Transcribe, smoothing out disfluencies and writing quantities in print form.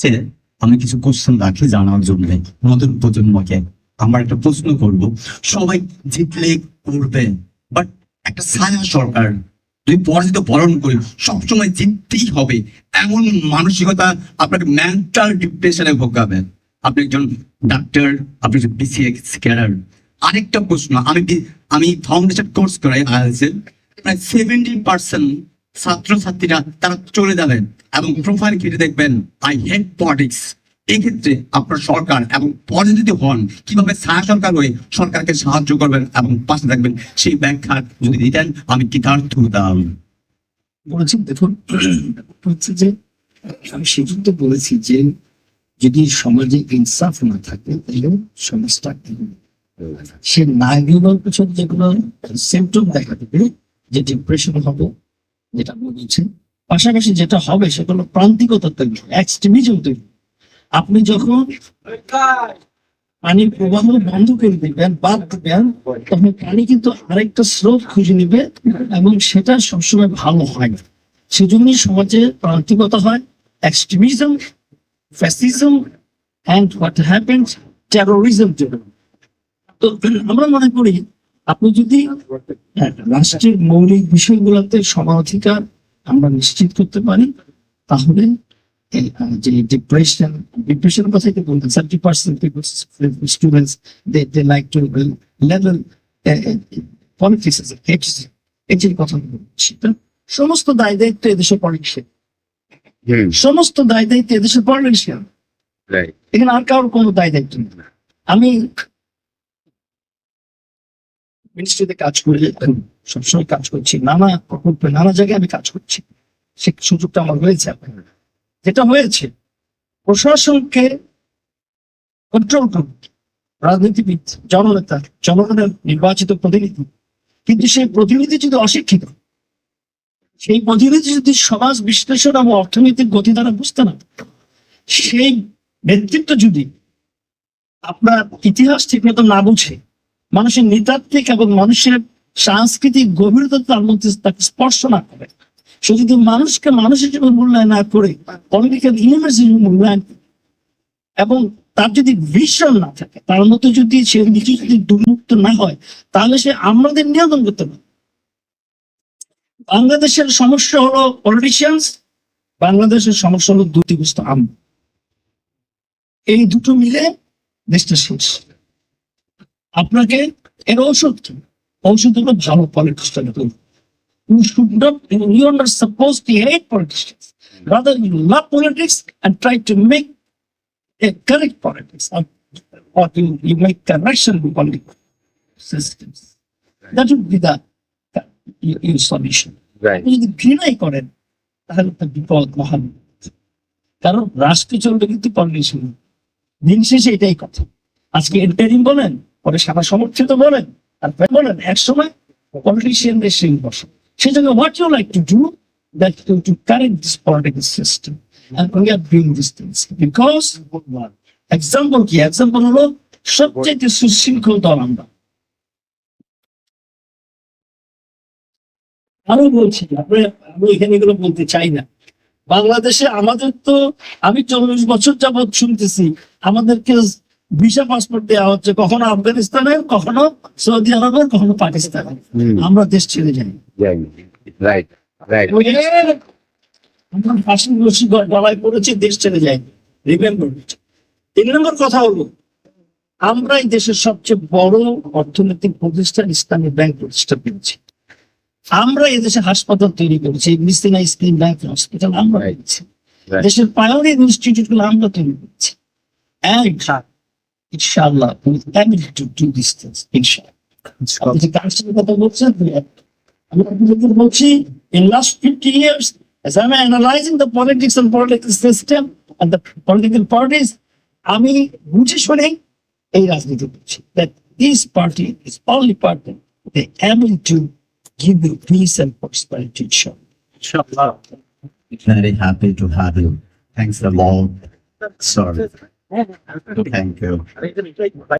যে আমি কিছু কোশ্চেন রাখি জানার জন্য নতুন প্রজন্মকে। আমার একটা প্রশ্ন করব, সবাই জিতলে করবে, বাট একটা ছায়া সরকার যদি পরাজিত বরণ করে সবসময় জিততেই হবে, এমন মানসিকতা আপনাকে মেন্টাল ডিপ্রেশনে ভোগাবে। আপনি একজন ডাক্তার, আপনি একজন বিসিএস ক্যাডার। আরেকটা প্রশ্ন, আমি ফাউন্ডেশন কোর্স করাই আইএলটিএস এর, প্রায় 70% ছাত্রছাত্রীরা তারা চলে যাবেন এবং প্রোফাইল ঘিরে দেখবেন আই হেট পলিটিক্স। এক্ষেত্রে আপনার সরকার এবং পরে যদি হন, কিভাবে ছায়া সরকার হয়ে সরকারকে সাহায্য করবেন এবং পাশে থাকবেন, সেই ব্যাখ্যা যদি দিতেন আমি কৃতার্থ হতাম। বলেছেন, দেখুন হচ্ছে যে আমি সেজন্য বলেছি যে যদি সমাজে ইনসাফ না থাকে তাহলে সমাজটা সে নারীগুলোর পিছনে যেগুলো সিমটম দেখা দেবে, যে ডিপ্রেশন হবে, যেটা বলছেন, পাশাপাশি যেটা হবে সেগুলো প্রান্তিকতা তৈরি, এক্সট্রিমিজম তৈরি। আপনি যখন পানির প্রবাহ বন্ধ করে দিবেন, বাদ দিবেন, তখন পানি কিন্তু আরেকটা স্রোত খুঁজে নিবে এবং সেটা সবসময় ভালো হয় না। সেজন্যই সমাজে প্রান্তিকতা হয়, extremism, fascism and what happens, terrorism. তো আমরা মনে করি আপনি যদি রাষ্ট্রের মৌলিক বিষয়গুলোতে সমানাধিকার আমরা নিশ্চিত করতে পারি, তাহলে যে ডিপ্রেশনের কথা কি বলতেন, 70% students they like to level politics এই যে কথা বলছি, সমস্ত দায় দায়িত্ব এদেশের পলিটিক্সের, সমস্ত দায় দায়িত্ব এদেশের পলিটিক্সের, এখানে আর কারোর কোনো দায় দায়িত্ব নেই। আমি মিনিস্ট্রিতে কাজ করে সবসময় কাজ করছি, নানা প্রকল্পে নানা জায়গায় আমি কাজ করছি, সে সুযোগটা আমার হয়েছে। যেটা হয়েছে, প্রশাসনকে কন্ট্রোল করুন রাজনীতিবিদ, জননেতা, জনগণের নির্বাচিত প্রতিনিধি, কিন্তু সেই প্রতিনিধি যদি অশিক্ষিত, সেই প্রতিনিধি যদি সমাজ বিশ্লেষণ এবং অর্থনৈতিক গতি দ্বারা বুঝতে না, সেই নেতৃত্ব যদি আপনার ইতিহাস ঠিক মতো না বুঝে, মানুষের নৃতাত্ত্বিক এবং মানুষের সাংস্কৃতিক গভীরতা তার মধ্যে তাকে স্পর্শ না করে, সে যদি মানুষকে মানুষের জীবন মূল্যায়ন না করে পলিটিক্যাল ইলিমেন্টস মূল্যায়ন, এবং তার যদি ভিশন না থাকে, তার মতো যদি সে নিজে যদি দুর্মুক্ত না হয়, তাহলে সে আমাদের নিয়ন্ত্রণ করতে পারে। বাংলাদেশের সমস্যা হলো পলিটিশিয়ানস, বাংলাদেশের সমস্যা হলো দুর্নীতিগ্রস্ত আম, এই দুটো মিলে দেশটা শেষ। আপনাকে এর ঔষধ কি? ঔষধ হলো ভালো পলিটিক্সটা করুন। You are not supposed to hate politicians. Rather, you love politics and try to make a correct politics, or you make correction to political systems. That would be the your solution. আপনি যদি ঘৃণাই করেন তাহলে তার বিপদ মহান, কারণ রাষ্ট্র চলবে কিন্তু পলিটিশিয়ান। দিন শেষে এটাই কথা। আজকে এন্টারিং বলেন, পরে সাদা সমর্থিত বলেন, আর বলেন এক সময় পলিটিশিয়ানদের সেই বসে। সেজন্য what you like to do, that to correct this political system and we are doing these things because example কি, example হলো সবচেয়ে সুশৃঙ্খল দল আমরা। আরো বলছি, আমি এখানে এগুলো বলতে চাই না। বাংলাদেশে আমাদের তো, আমি 40 বছর যাবৎ শুনতেছি আমাদেরকে ভিসা পাসপোর্ট দেওয়া হচ্ছে, কখনো আফগানিস্তানের, কখনো সৌদি আরবের, কখনো পাকিস্তানের। আমরা দেশ ছেড়ে যাই। আমরা ফাঁসির রশি গলায় পড়েছি, দেশ ছেড়ে যাই। রিমেম্বার। 3 নম্বর কথা হলো, আমরা এই দেশের সবচেয়ে বড় অর্থনৈতিক প্রতিষ্ঠান ইসলামী ব্যাংক প্রতিষ্ঠা করেছি। আমরা এই দেশে হাসপাতাল তৈরি করেছি, মিসিনা ইসলামী ব্যাংক হসপিটাল আমরা করেছি, দেশের পায়োনিয়ার ইনস্টিটিউট গুলো আমরা তৈরি করেছি। ইনশাআল্লাহ we will be able to do these things, ইনশাআল্লাহ। আপনি যে কাজটার কথা বলছেন, আমি আপনাদের বলছি, in last 50 years as I'm analyzing the politics and political system and the political parties, আমি বুঝে শুনে এই রাজনীতি করছি, that this party is only party they able to give you peace and prosperity, inshallah. Very happy to have you. Thanks a lot. Sorry. Thank you.